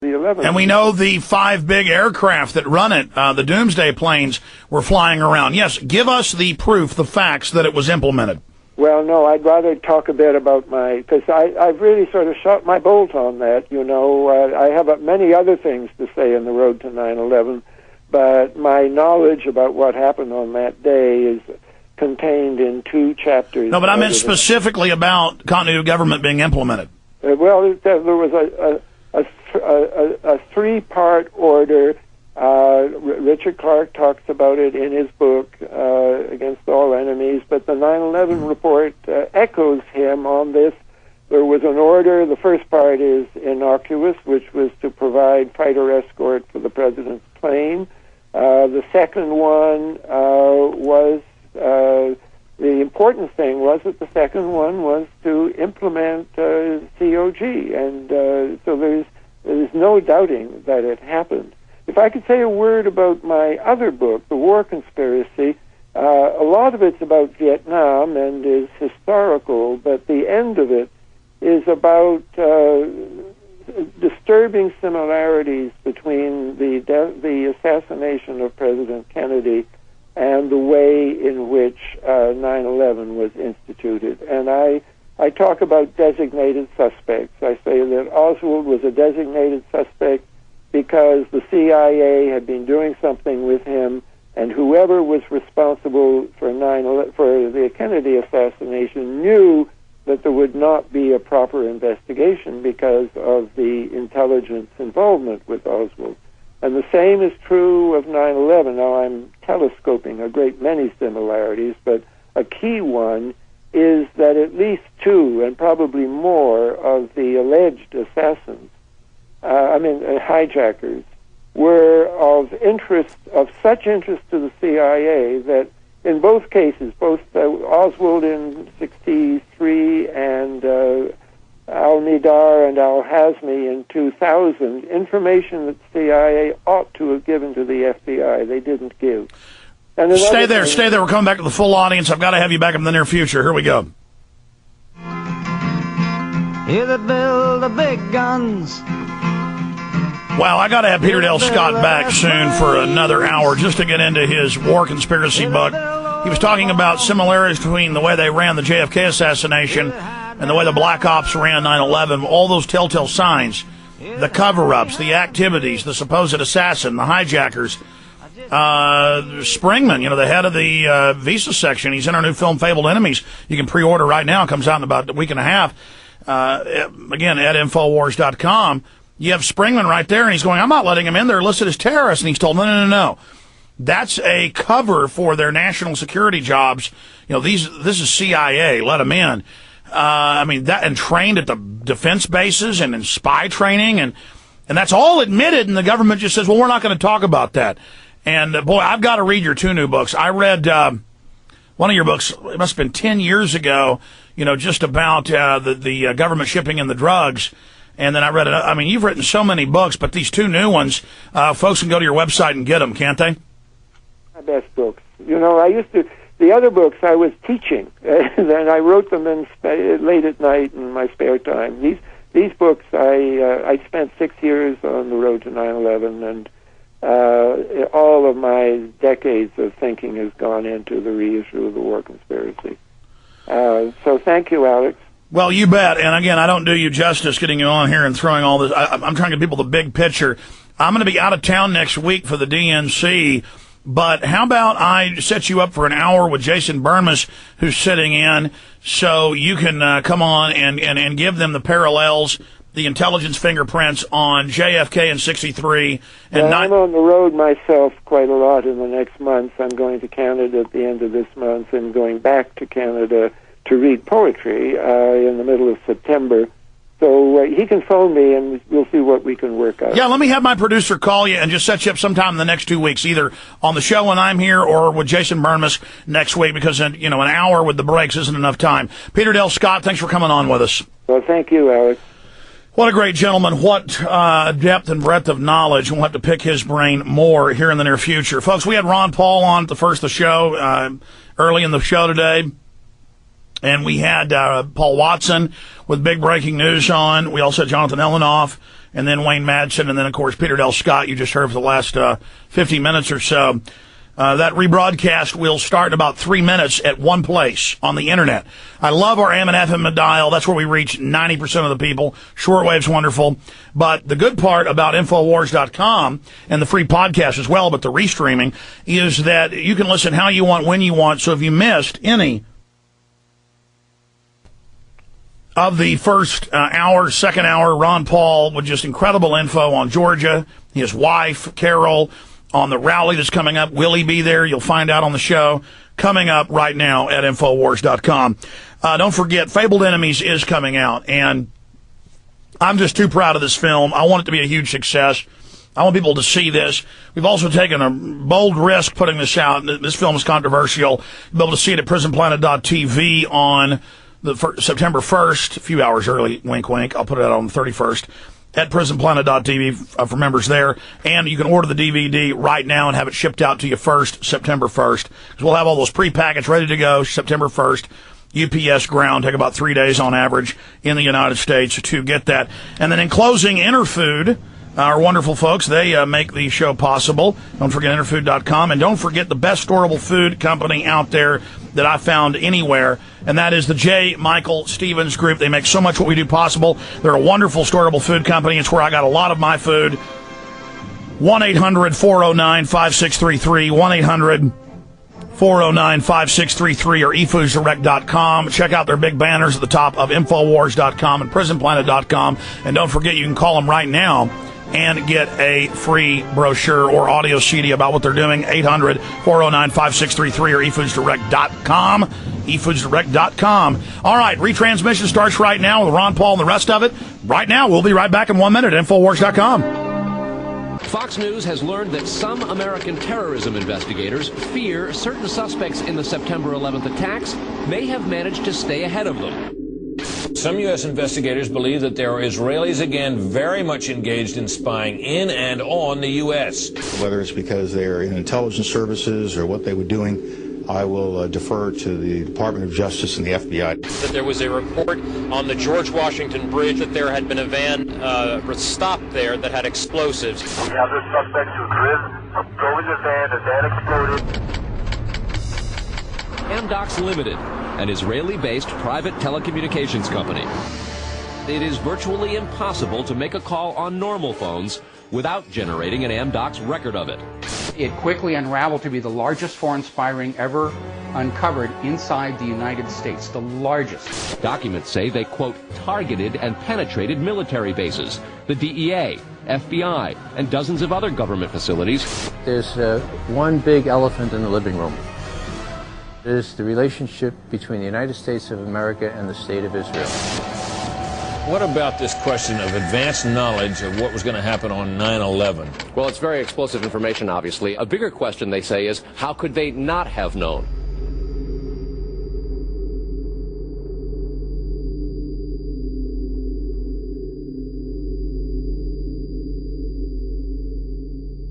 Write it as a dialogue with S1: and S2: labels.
S1: the 11th.
S2: And we know the 5 big aircraft that run it, the Doomsday planes, were flying around. Yes, give us the proof, the facts that it was implemented.
S1: Well, no, I'd rather talk a bit about because I've really sort of shot my bolt on that, I have many other things to say in the road to 9/11, but my knowledge about what happened on that day is contained in 2 chapters.
S2: No, but I meant specifically about continuity of government being implemented.
S1: There was a 3-part order. Richard Clark talks about it in his book, Against All Enemies, but the 9/11 report echoes him on this. There was an order. The first part is innocuous, which was to provide fighter escort for the president's plane. The second one was, the important thing was that the second one was to implement COG, and so there's no doubting that it happened. If I could say a word about my other book, The War Conspiracy, a lot of it's about Vietnam and is historical, but the end of it is about disturbing similarities between the assassination of President Kennedy and the way in which 9/11 was instituted. And I talk about designated suspects. I say that Oswald was a designated suspect because the CIA had been doing something with him, and whoever was responsible for the Kennedy assassination knew that there would not be a proper investigation because of the intelligence involvement with Oswald. And the same is true of 9/11. Now, I'm telescoping a great many similarities, but a key one is that at least 2, and probably more, of the alleged assassins, hijackers, were of such interest to the CIA that in both cases, both Oswald in 1963 and Al-Nidar and Al-Hazmi in 2000, information that the CIA ought to have given to the FBI, they didn't give. And
S2: stay there. We're coming back to the full audience. I've got to have you back in the near future. Here we go.
S3: Here that build the big guns.
S2: Wow, I got to have Peter Dale Scott back soon for another hour just to get into his war conspiracy book. He was talking about similarities between the way they ran the JFK assassination and the way the Black Ops ran 9/11, all those telltale signs, the cover-ups, the activities, the supposed assassin, the hijackers. Springman, the head of the Visa section, he's in our new film, Fabled Enemies. You can pre-order right now. It comes out in about a week and a half. Again, at Infowars.com. You have Springman right there, and he's going, I'm not letting him in. They're listed as terrorists. And he's told, no. That's a cover for their national security jobs. This is CIA. Let them in. And trained at the defense bases and in spy training. And that's all admitted, and the government just says, well, we're not going to talk about that. And, boy, I've got to read your 2 new books. I read one of your books, it must have been 10 years ago, just about the government shipping in the drugs. And then I read it. You've written so many books, but these 2 new ones, folks can go to your website and get them, can't they?
S1: My best books. I used to, the other books I was teaching, and I wrote them late at night in my spare time. These books, I spent 6 years on the road to 9/11, and all of my decades of thinking has gone into the reissue of the War Conspiracy. So thank you, Alex.
S2: Well, you bet. And again, I don't do you justice getting you on here and throwing all this. I'm trying to give people the big picture. I'm going to be out of town next week for the DNC, but how about I set you up for an hour with Jason Burnmas, who's sitting in, so you can come on and give them the parallels, the intelligence fingerprints on JFK in 1963.
S1: I'm on the road myself quite a lot in the next month. I'm going to Canada at the end of this month and going back to Canada to read poetry in the middle of September. So he can phone me, and we'll see what we can work out.
S2: Yeah, let me have my producer call you and just set you up sometime in the next 2 weeks, either on the show when I'm here or with Jason Burnmas next week, because, an hour with the breaks isn't enough time. Peter Dale Scott, thanks for coming on with us.
S1: Well, thank you, Alex.
S2: What a great gentleman. What depth and breadth of knowledge. We'll have to pick his brain more here in the near future. Folks, we had Ron Paul on at the first of the show, early in the show today. And we had Paul Watson with big breaking news on. We also had Jonathan Elenoff and then Wayne Madsen, and then, of course, Peter Del Scott, you just heard for the last 50 minutes or so. That rebroadcast will start in about 3 minutes at one place on the internet. I love our AM and FM dial. That's where we reach 90% of the people. Shortwave's wonderful. But the good part about Infowars.com and the free podcast as well, but the restreaming, is that you can listen how you want, when you want. So if you missed any of the first hour, second hour, Ron Paul with just incredible info on Georgia, his wife, Carol, on the rally that's coming up. Will he be there? You'll find out on the show. Coming up right now at Infowars.com. Don't forget, Fabled Enemies is coming out, and I'm just too proud of this film. I want it to be a huge success. I want people to see this. We've also taken a bold risk putting this out. This film is controversial. You'll be able to see it at PrisonPlanet.tv on September 1st, a few hours early, wink, wink. I'll put it out on the 31st. At PrisonPlanet.tv for members there. And you can order the DVD right now and have it shipped out to you first, September 1st. Because we'll have all those pre-packets ready to go September 1st. UPS ground, take about 3 days on average in the United States to get that. And then in closing, Interfood, our wonderful folks, they make the show possible. Don't forget Interfood.com. And don't forget the best storable food company out there that I found anywhere, and that is the J. Michael Stevens Group. They make so much what we do possible. They're a wonderful storable food company. It's where I got a lot of my food. 1-800-409-5633, 1-800-409-5633, or efoodsdirect.com. Check out their big banners at the top of Infowars.com and PrisonPlanet.com. And don't forget, you can call them right now and get a free brochure or audio CD about what they're doing. 800-409-5633 or efoodsdirect.com. efoodsdirect.com. All right, retransmission starts right now with Ron Paul and the rest of it. Right now, we'll be right back in 1 minute at Infowars.com.
S4: Fox News has learned that some American terrorism investigators fear certain suspects in the September 11th attacks may have managed to stay ahead of them.
S5: Some U.S. investigators believe that there are Israelis again very much engaged in spying in and on the U.S.
S6: Whether it's because they're in intelligence services or what they were doing, I will defer to the Department of Justice and the FBI.
S7: That there was a report on the George Washington Bridge that there had been a van stopped there that had explosives.
S8: We have the suspect who drove the van. The van exploded.
S4: Amdocs Limited, an Israeli-based private telecommunications company. It is virtually impossible to make a call on normal phones without generating an Amdocs record of it.
S9: It quickly unraveled to be the largest foreign spy ring ever uncovered inside the United States, the largest.
S4: Documents say they, quote, targeted and penetrated military bases, the DEA, FBI, and dozens of other government facilities.
S10: There's one big elephant in the living room. It is the relationship between the United States of America and the State of Israel.
S5: What about this question of advanced knowledge of what was going to happen on 9/11?
S4: Well, it's very explosive information, obviously. A bigger question, they say, is how could they not have known?